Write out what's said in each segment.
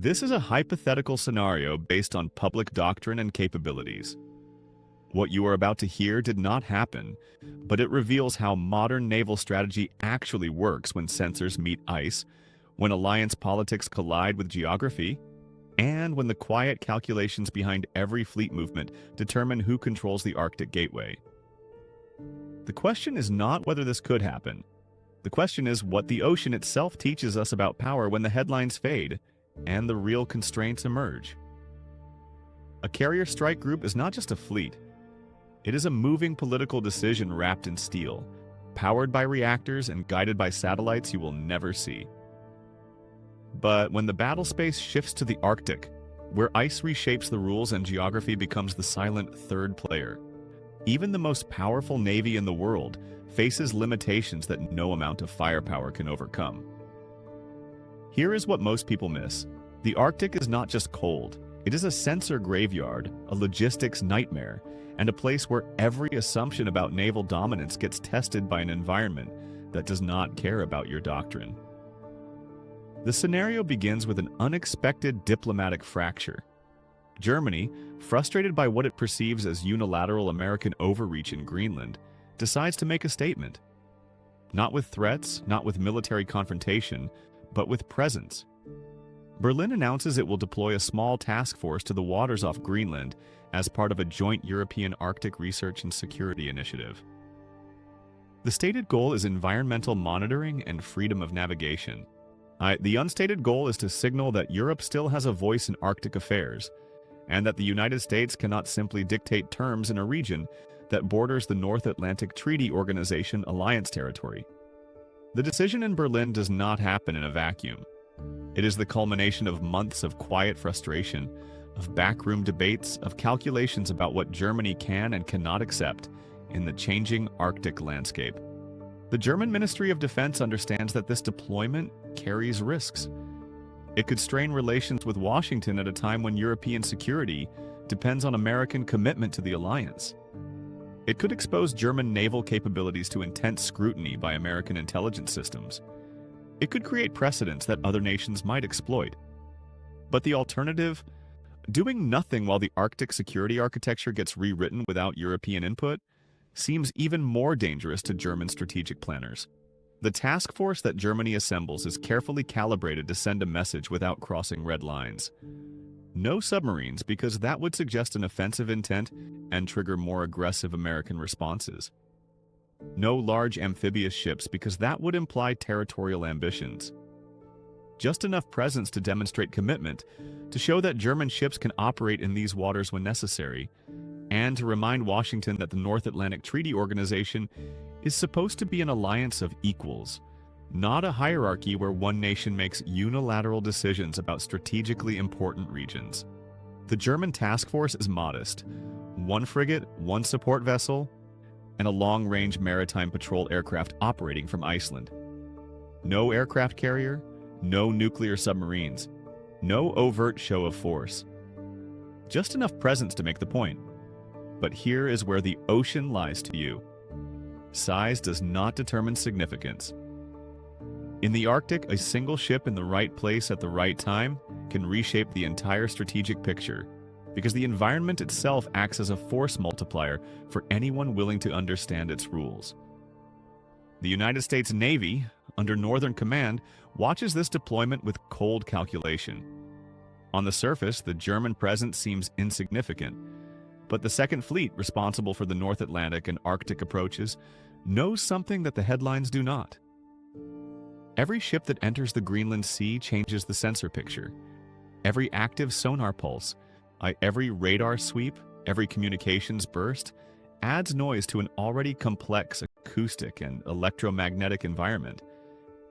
This is a hypothetical scenario based on public doctrine and capabilities. What you are about to hear did not happen, but it reveals how modern naval strategy actually works when sensors meet ice, when alliance politics collide with geography, and when the quiet calculations behind every fleet movement determine who controls the Arctic gateway. The question is not whether this could happen. The question is what the ocean itself teaches us about power when the headlines fade and the real constraints emerge. A carrier strike group is not just a fleet. It is a moving political decision wrapped in steel, powered by reactors and guided by satellites you will never see. But when the battle space shifts to the Arctic, where ice reshapes the rules and geography becomes the silent third player, even the most powerful navy in the world faces limitations that no amount of firepower can overcome. Here is what most people miss. The Arctic is not just cold. It is a sensor graveyard, a logistics nightmare, and a place where every assumption about naval dominance gets tested by an environment that does not care about your doctrine. The scenario begins with an unexpected diplomatic fracture. Germany, frustrated by what it perceives as unilateral American overreach in Greenland, decides to make a statement. Not with threats, not with military confrontation, but with presence. Berlin announces it will deploy a small task force to the waters off Greenland as part of a joint European Arctic research and security initiative. The stated goal is environmental monitoring and freedom of navigation. The unstated goal is to signal that Europe still has a voice in Arctic affairs, and that the United States cannot simply dictate terms in a region that borders the North Atlantic Treaty Organization alliance territory. The decision in Berlin does not happen in a vacuum. It is the culmination of months of quiet frustration, of backroom debates, of calculations about what Germany can and cannot accept in the changing Arctic landscape. The German Ministry of Defense understands that this deployment carries risks. It could strain relations with Washington at a time when European security depends on American commitment to the alliance. It could expose German naval capabilities to intense scrutiny by American intelligence systems. It could create precedents that other nations might exploit. But the alternative, doing nothing while the Arctic security architecture gets rewritten without European input, seems even more dangerous to German strategic planners. The task force that Germany assembles is carefully calibrated to send a message without crossing red lines. No submarines, because that would suggest an offensive intent and trigger more aggressive American responses. No large amphibious ships, because that would imply territorial ambitions. Just enough presence to demonstrate commitment, to show that German ships can operate in these waters when necessary, and to remind Washington that the North Atlantic Treaty Organization is supposed to be an alliance of equals, not a hierarchy where one nation makes unilateral decisions about strategically important regions. The German task force is modest: one frigate, one support vessel, and a long-range maritime patrol aircraft operating from Iceland. No aircraft carrier, no nuclear submarines, no overt show of force. Just enough presence to make the point. But here is where the ocean lies to you. Size does not determine significance. In the Arctic, a single ship in the right place at the right time can reshape the entire strategic picture, because the environment itself acts as a force multiplier for anyone willing to understand its rules. The United States Navy, under Northern Command, watches this deployment with cold calculation. On the surface, the German presence seems insignificant, but the Second Fleet, responsible for the North Atlantic and Arctic approaches, knows something that the headlines do not. Every ship that enters the Greenland Sea changes the sensor picture. Every active sonar pulse, every radar sweep, every communications burst, adds noise to an already complex acoustic and electromagnetic environment.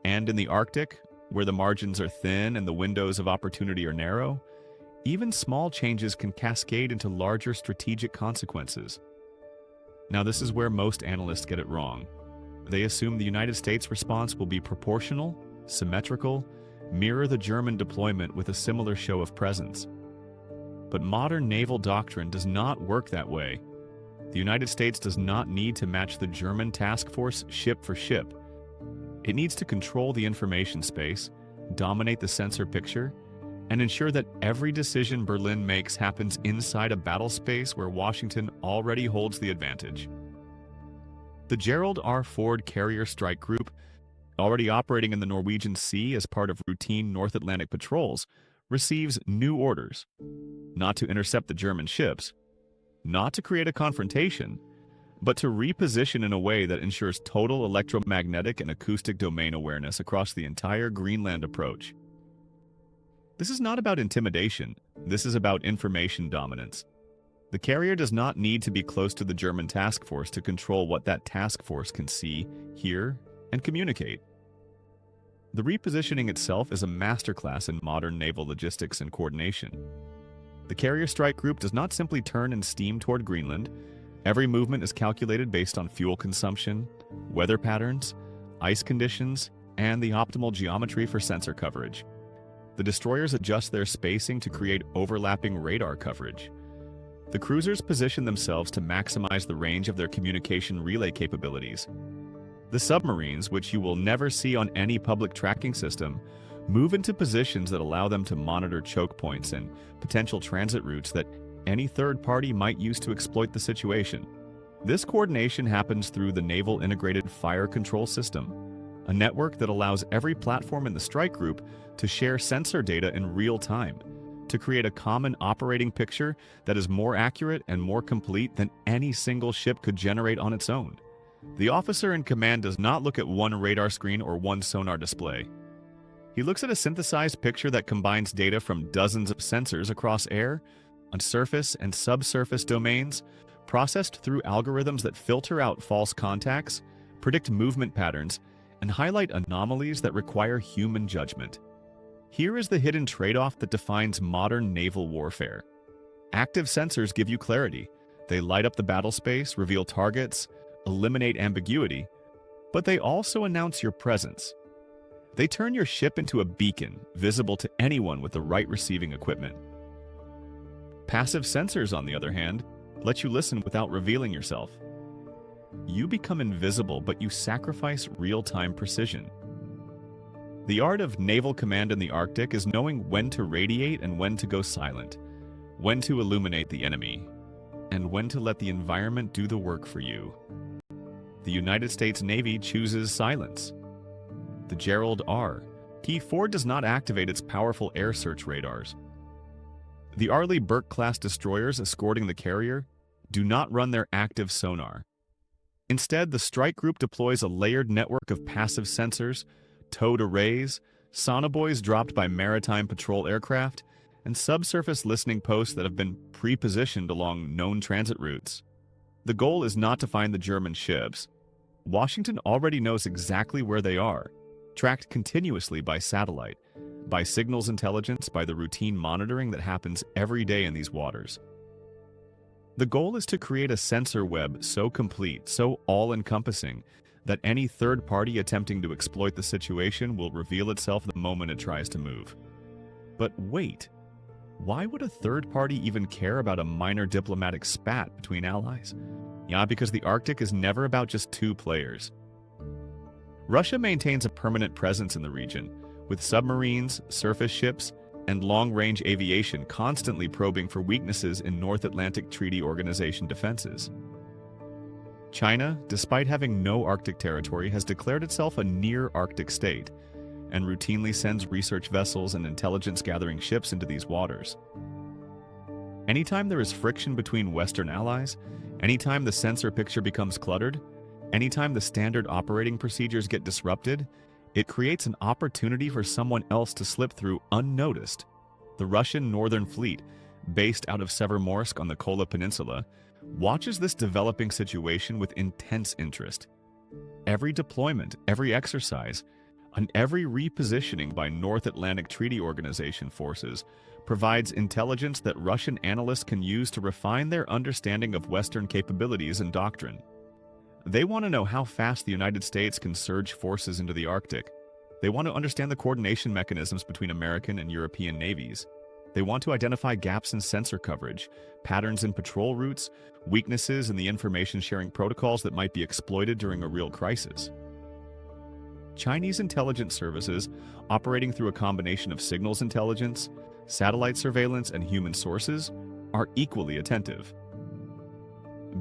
And in the Arctic, where the margins are thin and the windows of opportunity are narrow, even small changes can cascade into larger strategic consequences. Now, this is where most analysts get it wrong. They assume the United States response will be proportional, symmetrical, mirror the German deployment with a similar show of presence. But modern naval doctrine does not work that way. The United States does not need to match the German task force ship for ship. It needs to control the information space, dominate the sensor picture, and ensure that every decision Berlin makes happens inside a battle space where Washington already holds the advantage. The Gerald R. Ford Carrier Strike Group, already operating in the Norwegian Sea as part of routine North Atlantic patrols, receives new orders, not to intercept the German ships, not to create a confrontation, but to reposition in a way that ensures total electromagnetic and acoustic domain awareness across the entire Greenland approach. This is not about intimidation, this is about information dominance. The carrier does not need to be close to the German task force to control what that task force can see, hear, and communicate. The repositioning itself is a masterclass in modern naval logistics and coordination. The Carrier Strike Group does not simply turn and steam toward Greenland. Every movement is calculated based on fuel consumption, weather patterns, ice conditions, and the optimal geometry for sensor coverage. The destroyers adjust their spacing to create overlapping radar coverage. The cruisers position themselves to maximize the range of their communication relay capabilities. The submarines, which you will never see on any public tracking system, move into positions that allow them to monitor choke points and potential transit routes that any third party might use to exploit the situation. This coordination happens through the Naval Integrated Fire Control System, a network that allows every platform in the strike group to share sensor data in real time, to create a common operating picture that is more accurate and more complete than any single ship could generate on its own. The officer in command does not look at one radar screen or one sonar display. He looks at a synthesized picture that combines data from dozens of sensors across air, on surface and subsurface domains, processed through algorithms that filter out false contacts, predict movement patterns, and highlight anomalies that require human judgment. Here is the hidden trade-off that defines modern naval warfare. Active sensors give you clarity. They light up the battle space, reveal targets, eliminate ambiguity, but they also announce your presence. They turn your ship into a beacon, visible to anyone with the right receiving equipment. Passive sensors, on the other hand, let you listen without revealing yourself. You become invisible, but you sacrifice real-time precision. The art of naval command in the Arctic is knowing when to radiate and when to go silent, when to illuminate the enemy, and when to let the environment do the work for you. The United States Navy chooses silence. The Gerald R. Ford does not activate its powerful air search radars. The Arleigh Burke-class destroyers escorting the carrier do not run their active sonar. Instead, the strike group deploys a layered network of passive sensors, towed arrays, sonobuoys dropped by maritime patrol aircraft, and subsurface listening posts that have been pre-positioned along known transit routes. The goal is not to find the German ships. Washington already knows exactly where they are, tracked continuously by satellite, by signals intelligence, by the routine monitoring that happens every day in these waters. The goal is to create a sensor web so complete, so all-encompassing, that any third party attempting to exploit the situation will reveal itself the moment it tries to move. But wait, why would a third party even care about a minor diplomatic spat between allies? Yeah, because the Arctic is never about just two players. Russia maintains a permanent presence in the region, with submarines, surface ships, and long-range aviation constantly probing for weaknesses in North Atlantic Treaty Organization defenses. China, despite having no Arctic territory, has declared itself a near-Arctic state, and routinely sends research vessels and intelligence-gathering ships into these waters. Anytime there is friction between Western allies, anytime the sensor picture becomes cluttered, anytime the standard operating procedures get disrupted, it creates an opportunity for someone else to slip through unnoticed. The Russian Northern Fleet, based out of Severomorsk on the Kola Peninsula, watches this developing situation with intense interest. Every deployment, every exercise, and every repositioning by North Atlantic Treaty Organization forces provides intelligence that Russian analysts can use to refine their understanding of Western capabilities and doctrine. They want to know how fast the United States can surge forces into the Arctic. They want to understand the coordination mechanisms between American and European navies. They want to identify gaps in sensor coverage, patterns in patrol routes, weaknesses in the information-sharing protocols that might be exploited during a real crisis. Chinese intelligence services, operating through a combination of signals intelligence, satellite surveillance, and human sources, are equally attentive.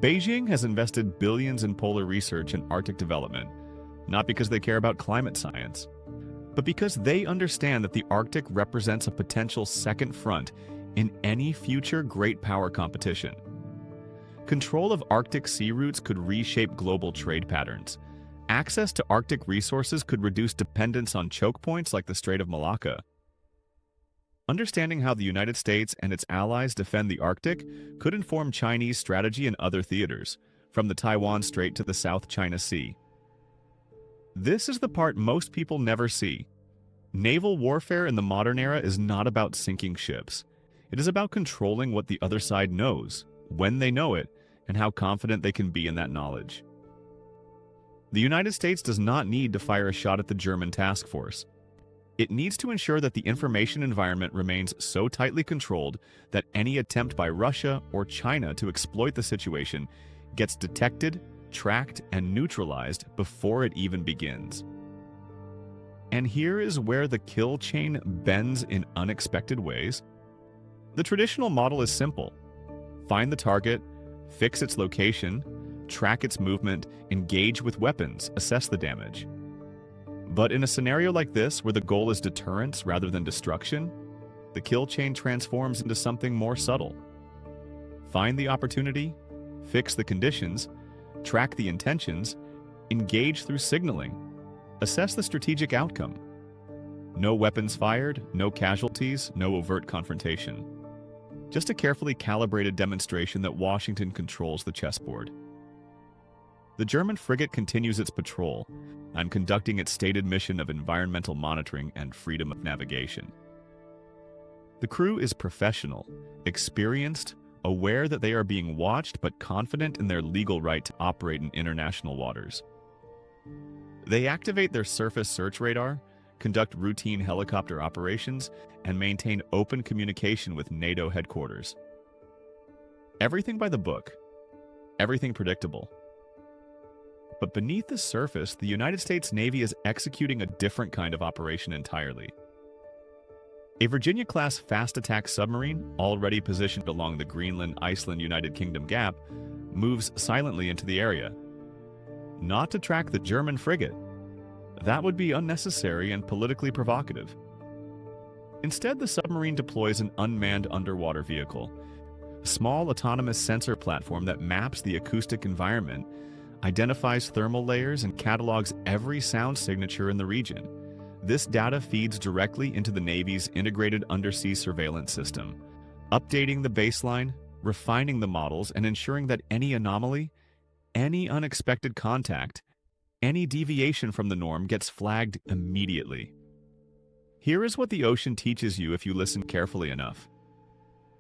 Beijing has invested billions in polar research and Arctic development, not because they care about climate science, but because they understand that the Arctic represents a potential second front in any future great power competition. Control of Arctic sea routes could reshape global trade patterns. Access to Arctic resources could reduce dependence on choke points like the Strait of Malacca. Understanding how the United States and its allies defend the Arctic could inform Chinese strategy in other theaters, from the Taiwan Strait to the South China Sea. This is the part most people never see. Naval warfare in the modern era is not about sinking ships. It is about controlling what the other side knows, when they know it, and how confident they can be in that knowledge. The United States does not need to fire a shot at the German task force. It needs to ensure that the information environment remains so tightly controlled that any attempt by Russia or China to exploit the situation gets detected, tracked, and neutralized before it even begins. And here is where the kill chain bends in unexpected ways. The traditional model is simple. Find the target, fix its location, track its movement, engage with weapons, assess the damage. But in a scenario like this, where the goal is deterrence rather than destruction, the kill chain transforms into something more subtle. Find the opportunity, fix the conditions, track the intentions, engage through signaling, assess the strategic outcome. No weapons fired, no casualties, no overt confrontation. Just a carefully calibrated demonstration that Washington controls the chessboard. The German frigate continues its patrol and conducting its stated mission of environmental monitoring and freedom of navigation. The crew is professional, experienced, aware that they are being watched, but confident in their legal right to operate in international waters. They activate their surface search radar, conduct routine helicopter operations, and maintain open communication with NATO headquarters. Everything by the book, everything predictable. But beneath the surface, the United States Navy is executing a different kind of operation entirely. A Virginia-class fast attack submarine, already positioned along the Greenland-Iceland-United Kingdom gap, moves silently into the area. Not to track the German frigate. That would be unnecessary and politically provocative. Instead, the submarine deploys an unmanned underwater vehicle, a small autonomous sensor platform that maps the acoustic environment, identifies thermal layers, and catalogs every sound signature in the region. This data feeds directly into the Navy's integrated undersea surveillance system, updating the baseline, refining the models, and ensuring that any anomaly, any unexpected contact, any deviation from the norm gets flagged immediately. Here is what the ocean teaches you if you listen carefully enough.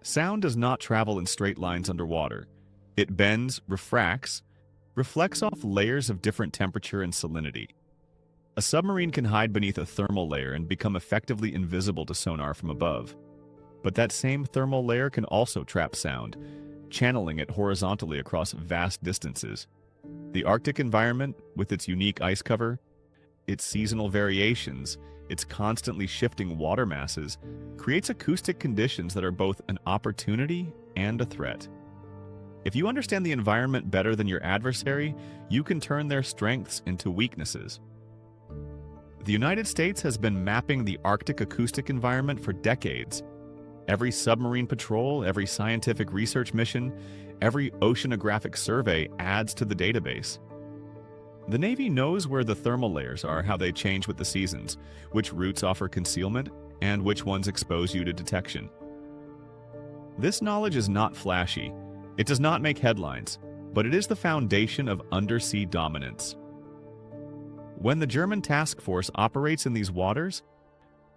Sound does not travel in straight lines underwater. It bends, refracts, reflects off layers of different temperature and salinity. A submarine can hide beneath a thermal layer and become effectively invisible to sonar from above. But that same thermal layer can also trap sound, channeling it horizontally across vast distances. The Arctic environment, with its unique ice cover, its seasonal variations, its constantly shifting water masses, creates acoustic conditions that are both an opportunity and a threat. If you understand the environment better than your adversary, you can turn their strengths into weaknesses. The United States has been mapping the Arctic acoustic environment for decades. Every submarine patrol, every scientific research mission, every oceanographic survey adds to the database. The Navy knows where the thermal layers are, how they change with the seasons, which routes offer concealment, and which ones expose you to detection. This knowledge is not flashy. It does not make headlines, but it is the foundation of undersea dominance. When the German task force operates in these waters,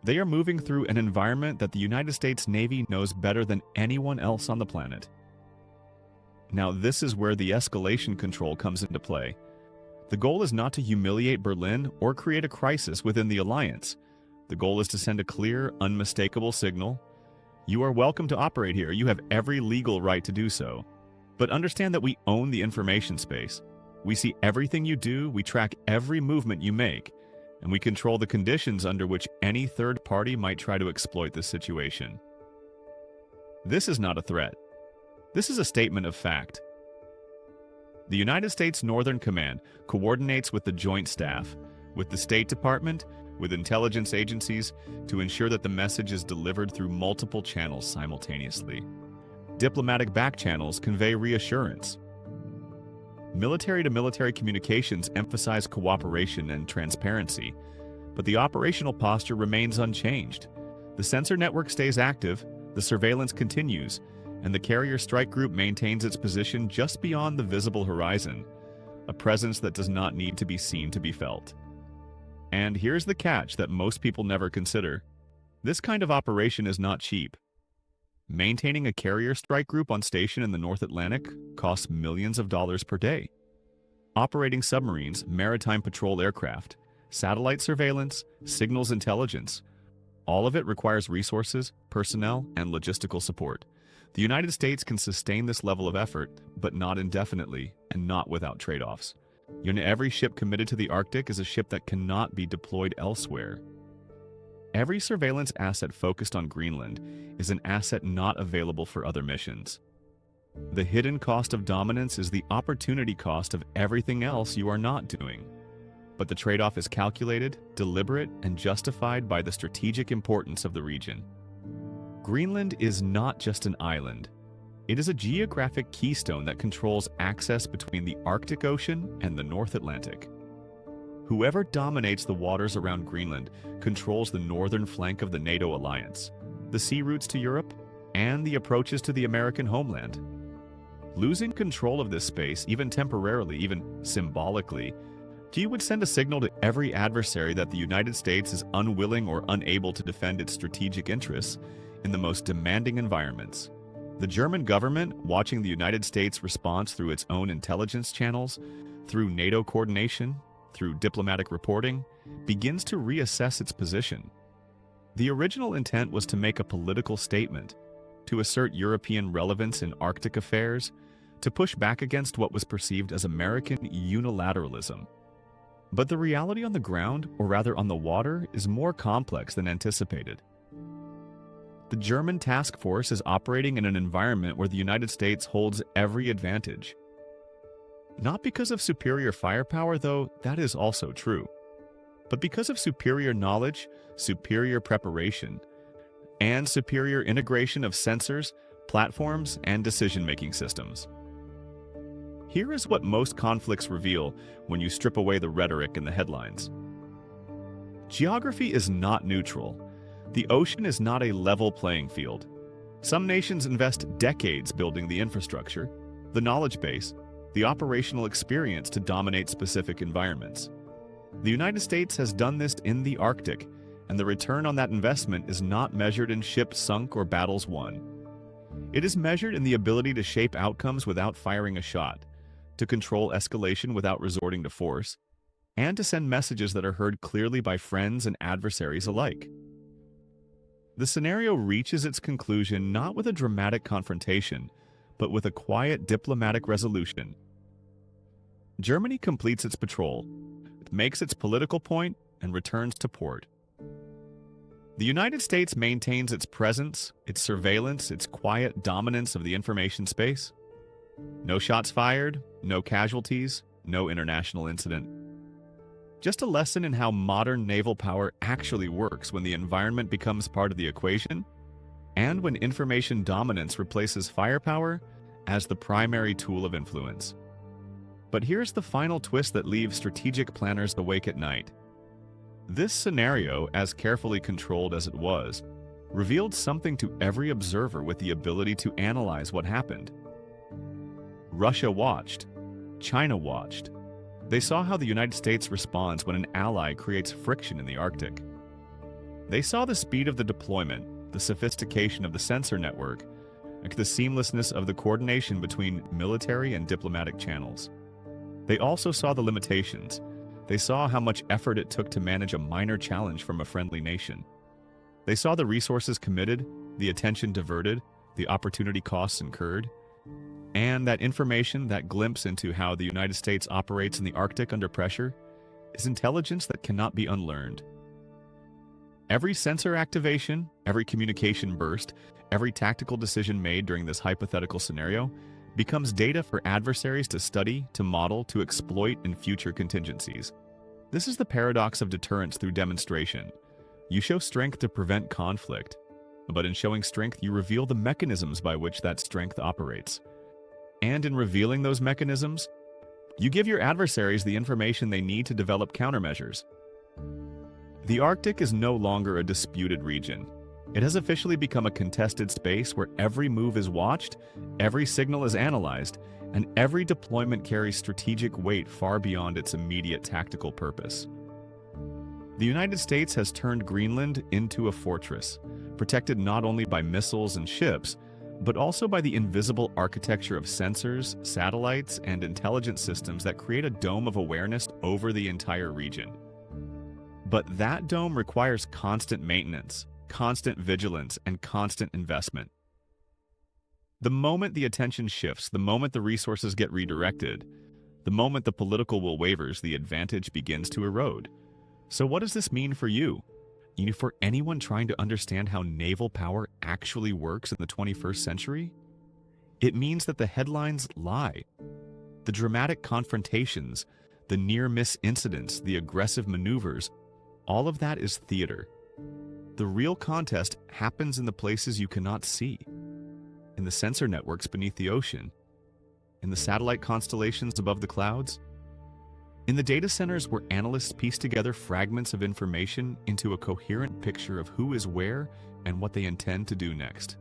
they are moving through an environment that the United States Navy knows better than anyone else on the planet. Now, this is where the escalation control comes into play. The goal is not to humiliate Berlin or create a crisis within the alliance. The goal is to send a clear, unmistakable signal. You are welcome to operate here. You have every legal right to do so. But understand that we own the information space. We see everything you do, we track every movement you make, and we control the conditions under which any third party might try to exploit the situation. This is not a threat. This is a statement of fact. The United States Northern Command coordinates with the Joint Staff, with the State Department, with intelligence agencies to ensure that the message is delivered through multiple channels simultaneously. Diplomatic back channels convey reassurance. Military-to-military communications emphasize cooperation and transparency, but the operational posture remains unchanged. The sensor network stays active, the surveillance continues, and the carrier strike group maintains its position just beyond the visible horizon, a presence that does not need to be seen to be felt. And here's the catch that most people never consider. This kind of operation is not cheap. Maintaining a carrier strike group on station in the North Atlantic costs millions of dollars per day. Operating submarines, maritime patrol aircraft, satellite surveillance, signals intelligence, all of it requires resources, personnel, and logistical support. The United States can sustain this level of effort, but not indefinitely and not without trade-offs. Every ship committed to the Arctic is a ship that cannot be deployed elsewhere. Every surveillance asset focused on Greenland is an asset not available for other missions. The hidden cost of dominance is the opportunity cost of everything else you are not doing. But the trade-off is calculated, deliberate, and justified by the strategic importance of the region. Greenland is not just an island. It is a geographic keystone that controls access between the Arctic Ocean and the North Atlantic. Whoever dominates the waters around Greenland controls the northern flank of the NATO alliance, the sea routes to Europe, and the approaches to the American homeland. Losing control of this space, even temporarily, even symbolically, would send a signal to every adversary that the United States is unwilling or unable to defend its strategic interests in the most demanding environments. The German government, watching the United States' response through its own intelligence channels, through NATO coordination, through diplomatic reporting, begins to reassess its position. The original intent was to make a political statement, to assert European relevance in Arctic affairs, to push back against what was perceived as American unilateralism. But the reality on the ground, or rather on the water, is more complex than anticipated. The German task force is operating in an environment where the United States holds every advantage. Not because of superior firepower, though that is also true, but because of superior knowledge, superior preparation, and superior integration of sensors, platforms, and decision-making systems. Here is what most conflicts reveal when you strip away the rhetoric and the headlines. Geography is not neutral. The ocean is not a level playing field. Some nations invest decades building the infrastructure, the knowledge base, the operational experience to dominate specific environments. The United States has done this in the Arctic, and the return on that investment is not measured in ships sunk or battles won. It is measured in the ability to shape outcomes without firing a shot, to control escalation without resorting to force, and to send messages that are heard clearly by friends and adversaries alike. The scenario reaches its conclusion not with a dramatic confrontation, but with a quiet diplomatic resolution. Germany completes its patrol, makes its political point, and returns to port. The United States maintains its presence, its surveillance, its quiet dominance of the information space. No shots fired, no casualties, no international incident. Just a lesson in how modern naval power actually works when the environment becomes part of the equation, and when information dominance replaces firepower as the primary tool of influence. But here's the final twist that leaves strategic planners awake at night. This scenario, as carefully controlled as it was, revealed something to every observer with the ability to analyze what happened. Russia watched. China watched. They saw how the United States responds when an ally creates friction in the Arctic. They saw the speed of the deployment, the sophistication of the sensor network, and the seamlessness of the coordination between military and diplomatic channels. They also saw the limitations. They saw how much effort it took to manage a minor challenge from a friendly nation. They saw the resources committed, the attention diverted, the opportunity costs incurred, and that information, that glimpse into how the United States operates in the Arctic under pressure, is intelligence that cannot be unlearned. Every sensor activation, every communication burst, every tactical decision made during this hypothetical scenario becomes data for adversaries to study, to model, to exploit in future contingencies. This is the paradox of deterrence through demonstration. You show strength to prevent conflict, but in showing strength, you reveal the mechanisms by which that strength operates. And in revealing those mechanisms, you give your adversaries the information they need to develop countermeasures. The Arctic is no longer a disputed region. It has officially become a contested space where every move is watched, every signal is analyzed, and every deployment carries strategic weight far beyond its immediate tactical purpose. The United States has turned Greenland into a fortress, protected not only by missiles and ships, but also by the invisible architecture of sensors, satellites, and intelligence systems that create a dome of awareness over the entire region. But that dome requires constant maintenance, constant vigilance, and constant investment. The moment the attention shifts, the moment the resources get redirected, the moment the political will wavers, the advantage begins to erode. So what does this mean for you? For anyone trying to understand how naval power actually works in the 21st century? It means that the headlines lie. The dramatic confrontations, the near-miss incidents, the aggressive maneuvers, all of that is theater. The real contest happens in the places you cannot see, in the sensor networks beneath the ocean, in the satellite constellations above the clouds, in the data centers where analysts piece together fragments of information into a coherent picture of who is where and what they intend to do next.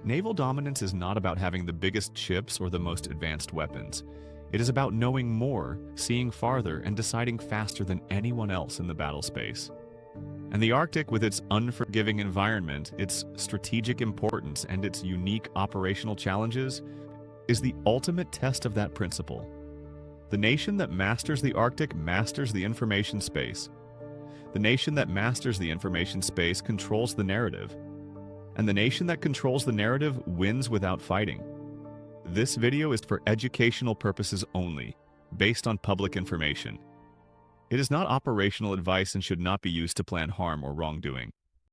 Naval dominance is not about having the biggest ships or the most advanced weapons. It is about knowing more, seeing farther, and deciding faster than anyone else in the battle space. And the Arctic, with its unforgiving environment, its strategic importance, and its unique operational challenges, is the ultimate test of that principle. The nation that masters the Arctic masters the information space. The nation that masters the information space controls the narrative. And the nation that controls the narrative wins without fighting. This video is for educational purposes only, based on public information. It is not operational advice and should not be used to plan harm or wrongdoing.